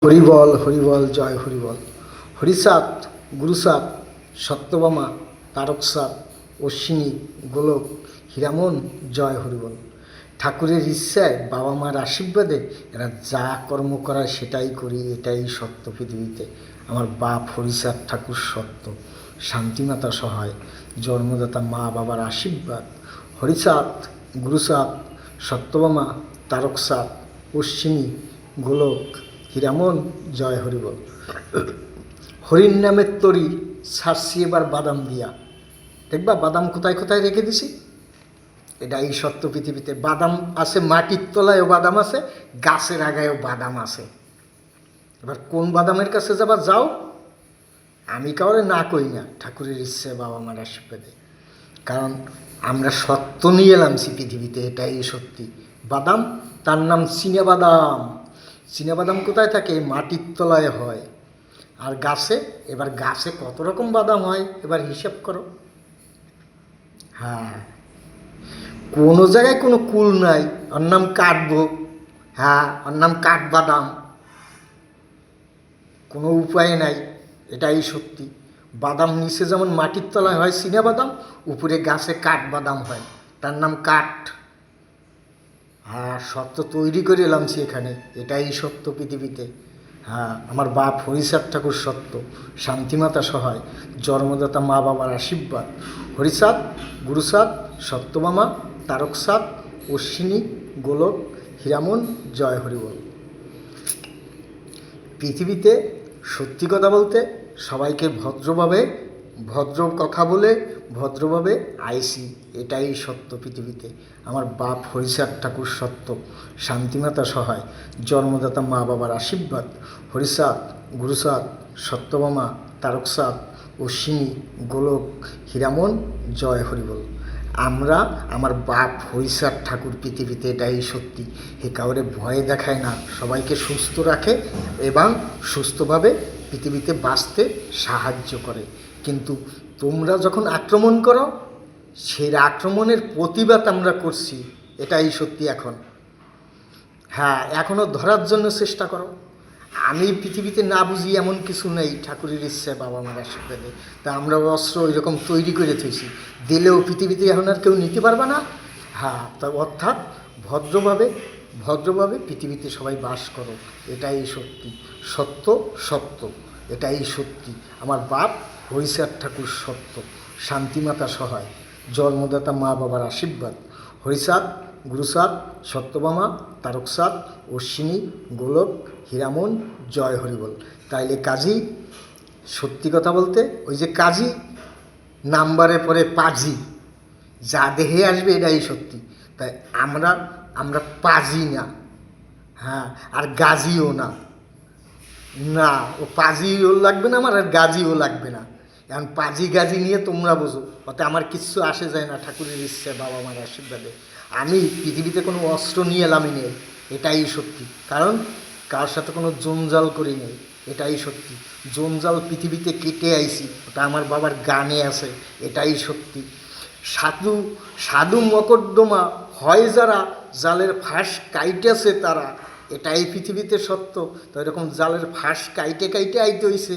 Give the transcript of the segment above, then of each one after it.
হরিবল হরিবল জয় হরিবল। হরিসাত, গুরুসাত, সত্যভামা, তারকসাত, অশ্বিনী, গোলক, হীরামন, জয় হরিবল। ঠাকুরের ইচ্ছায়, বাবা মার আশীর্বাদে এরা যা কর্ম করায় সেটাই করি, এটাই সত্য পৃথিবীতে। আমার বাপ হরিচাঁদ ঠাকুর সত্য, শান্তিমাতা সহায়, জন্মদাতা মা বাবার আশীর্বাদ। হরিচাঁদ, গুরুচাঁদ, সত্যভামা, তারকসাত, অশ্বিনী, গোলক, হীরামন, জয় হরিবল। হরির নামের তরি ছাড়ছি এবার বাদাম দিয়া। দেখবা বাদাম কোথায় কোথায় রেখে দিছি। এটা এই সত্য পৃথিবীতে। বাদাম আছে, মাটির তলায়ও বাদাম আছে, গাছের আগায়ও বাদাম আছে। এবার কোন বাদামের কাছে যাবা যাও, আমি কাউরে না কই না, ঠাকুরের ইচ্ছে, বাবা মার আশীর্বাদে। কারণ আমরা সত্য নিয়ে এলামছি পৃথিবীতে, এটাই সত্যি। বাদাম, তার নাম চীনাবাদাম। চীনাবাদাম কোথায় থাকে? মাটির তলায় হয়। আর গাছে, এবার গাছে কত রকম বাদাম হয় এবার হিসাব করো। হ্যাঁ, কোনো জায়গায় কোনো কুল নাই, ওর নাম কাঠভোগ। হ্যাঁ, ওর নাম কাঠবাদাম। কোনো উপায় নাই, এটাই সত্যি। বাদাম নিচে যেমন মাটির তলায় হয় চীনাবাদাম, উপরে গাছে কাঠবাদাম হয়, তার নাম কাঠ। হ্যাঁ, সত্য তৈরি করে এলামছি এখানে, এটাই সত্য পৃথিবীতে। হ্যাঁ, আমার বাপ হরিচাঁদ ঠাকুর সত্য, শান্তিমাতা সহায়, জন্মদাতা মা বাবার আশীর্বাদ। হরিচাঁদ, গুরুচাঁদ, সত্যভামা, তারকসাত, অশ্বিনী, গোলক, হীরামন, জয় হরিবল। পৃথিবীতে সত্যি কথা বলতে সবাইকে ভদ্রভাবে, ভদ্র কথা বলে ভদ্রভাবে আইসি, এটাই সত্য পৃথিবীতে। আমার বাপ হরিচাঁদ ঠাকুর সত্য, শান্তিমাতা সহায়, জন্মদাতা মা বাবার আশীর্বাদ। হরিচাঁদ, গুরুচাঁদ, সত্যভামা, তারকসাত, অশ্বিনী, গোলক, হীরামন, জয় হরিবল। আমরা আমার বাপ হরিচাঁদ ঠাকুর পৃথিবীতে, এটাই সত্যি। হে কাউরে ভয় দেখায় না, সবাইকে সুস্থ রাখে এবং সুস্থভাবে পৃথিবীতে বাঁচতে সাহায্য করে। কিন্তু তোমরা যখন আক্রমণ করো, সেই আক্রমণের প্রতিবাদ আমরা করছি, এটাই সত্যি এখন। হ্যাঁ, এখনও ধরার জন্য চেষ্টা করো। আমি পৃথিবীতে না বুঝি এমন কিছু নেই, ঠাকুরের ইচ্ছে, বাবা মার আশীর্বাদে। তা আমরা অস্ত্র ওইরকম তৈরি করে থুইছি, দিলেও পৃথিবীতে এখন আর কেউ নিতে পারবে না। হ্যাঁ, তা অর্থাৎ ভদ্রভাবে, ভদ্রভাবে পৃথিবীতে সবাই বাস করো, এটাই সত্যি। সত্য সত্য, এটাই সত্যি। আমার বাপ হরিচাঁদ ঠাকুর সত্য, শান্তিমাতা সহায়, জন্মদাতা মা বাবার আশীর্বাদ। হরিচাঁদ, গুরুচাঁদ, সত্যভামা, তারকসাত, অশ্বিনী, গোলক, হীরামন, জয় হরিবল। তাইলে কাজী, সত্যি কথা বলতে ওই যে কাজী নাম্বারের পরে পাজি, যা দেহে আসবে এটাই সত্যি। তাই আমরা আমরা পাজি না, হ্যাঁ, আর গাজিও না। না, ও পাজিও লাগবে না আমার, আর গাজিও লাগবে না। এখন পাজি গাজি নিয়ে তোমরা বোঝো, ওতে আমার কিচ্ছু আসে যায় না, ঠাকুরের ইচ্ছে, বাবা মার আশীর্বাদে। আমি পৃথিবীতে কোনো অস্ত্র নিয়ে এলামই নেই, এটাই সত্যি। কারণ কার সাথে কোনো জঞ্জাল করি নেই, এটাই সত্যি। জঞ্জাল পৃথিবীতে কেটে আইছি, ওটা আমার বাবার গানে আছে, এটাই সত্যি। সাধু সাধু মকদ্দমা হয় যারা, জালের ফাঁস কাইটেছে তারা, এটাই পৃথিবীতে সত্য। তো এরকম জালের ফাঁস কাইটে কাইটে আইতে হইছে,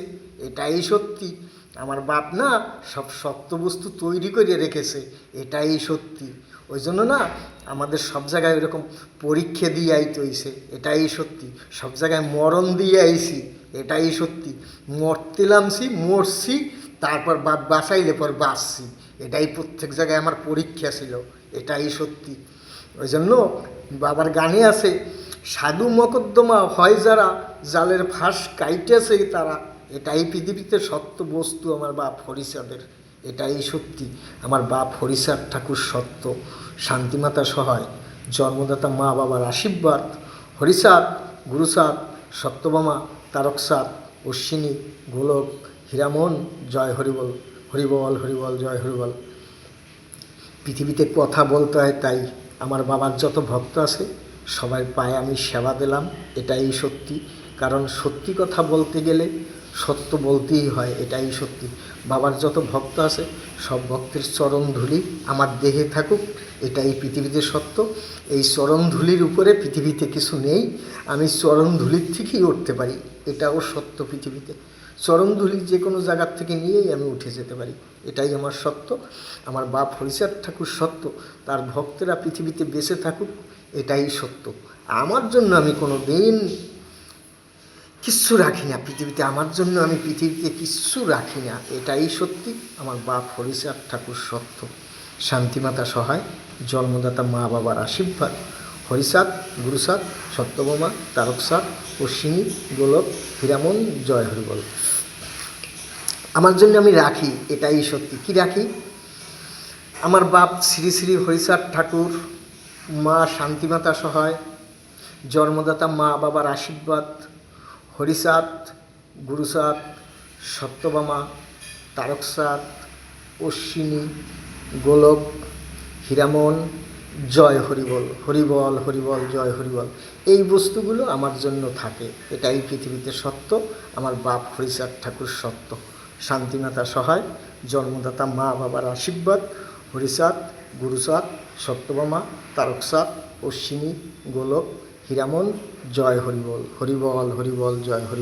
এটাই সত্যি। আমার বাপ না সব সত্য বস্তু তৈরি করে রেখেছে, এটাই সত্যি। ওই জন্য না আমাদের সব জায়গায় এরকম পরীক্ষা দিয়ে আইতে হইছে, এটাই সত্যি। সব জায়গায় মরণ দিয়ে আইছি, এটাই সত্যি। মরতে নামছি, মরছি, তারপর বাপ বাঁচাইলে পর বাঁচছি, এটাই প্রত্যেক জায়গায় আমার পরীক্ষা ছিল, এটাই সত্যি। ওই জন্য বাবার গানে আছে, সাধু মকদ্দমা হয় যারা, জালের ফাঁস কাইটেছে তারা, এটাই পৃথিবীতে সত্য বস্তু। আমার বাপ হরিচাঁদের, এটাই সত্যি। আমার বাপ হরিচাঁদ ঠাকুর সত্য, শান্তিমাতা সহায়, জন্মদাতা মা বাবার আশীর্বাদ। হরিচাঁদ, গুরুচাঁদ, সত্যভামা, তারকসাত, অশ্বিনী, গোলক, হীরামন, জয় হরিবল। হরিবল হরিবল জয় হরিবল। পৃথিবীতে কথা বলতে হয়, তাই আমার বাবার যত ভক্ত আছে সবার পায়ে আমি সেবা দিলাম, এটাই সত্যি। কারণ সত্যি কথা বলতে গেলে সত্য বলতেই হয়, এটাই সত্যি। বাবার যত ভক্ত আছে সব ভক্তের চরণ ধুলি আমার দেহে থাকুক, এটাই পৃথিবীতে সত্য। এই চরণধুলির উপরে পৃথিবীতে কিছু নেই, আমি চরণধুলির থেকেই উঠতে পারি, এটাও সত্য পৃথিবীতে। চরণধুলির যে কোনো জায়গার থেকে নিয়েই আমি উঠে যেতে পারি, এটাই আমার সত্য। আমার বাপ হরিচাঁদ ঠাকুর সত্য, তার ভক্তেরা পৃথিবীতে বেঁচে থাকুক, এটাই সত্য। আমার জন্য আমি কোনো দিন কিচ্ছু রাখি না পৃথিবীতে, আমার জন্য আমি পৃথিবীতে কিচ্ছু রাখি না, এটাই সত্যি। আমার বাপ হরিচাঁদ ঠাকুর সত্য, শান্তিমাতা সহায়, জন্মদাতা মা বাবার আশীর্বাদ, হরিচাঁদ, গুরুচাঁদ, সত্যভামা, তারকচাঁদ, অশ্বিনী, গোলক, হীরামন, জয় হরিবল। আমার জন্য আমি রাখি, এটাই সত্যি। কি রাখি? আমার বাপ শ্রী শ্রী হরিচাঁদ ঠাকুর, মা শান্তিমাতা সহায়, জন্মদাতা মা বাবার আশীর্বাদ, হরিচাঁদ, গুরুচাঁদ, সত্যভামা, তারকচাঁদ, অশ্বিনী, গোলক, হীরামন, জয় হরিবল, হরিবল হরিবল, জয় হরিবল। এই বস্তুগুলো আমার জন্য থাকে, এটাই পৃথিবীতে সত্য। আমার বাপ হরিচাঁদ ঠাকুর সত্য, শান্তিমাতা সহায়, জন্মদাতা মা বাবার আশীর্বাদ, হরিচাঁদ, গুরুচাঁদ, সত্যভামা, তারকচাঁদ, অশ্বিনী, গোলক, হীরামন, জয় হরিবল, হরিবল হরিবল, জয় হরিবল।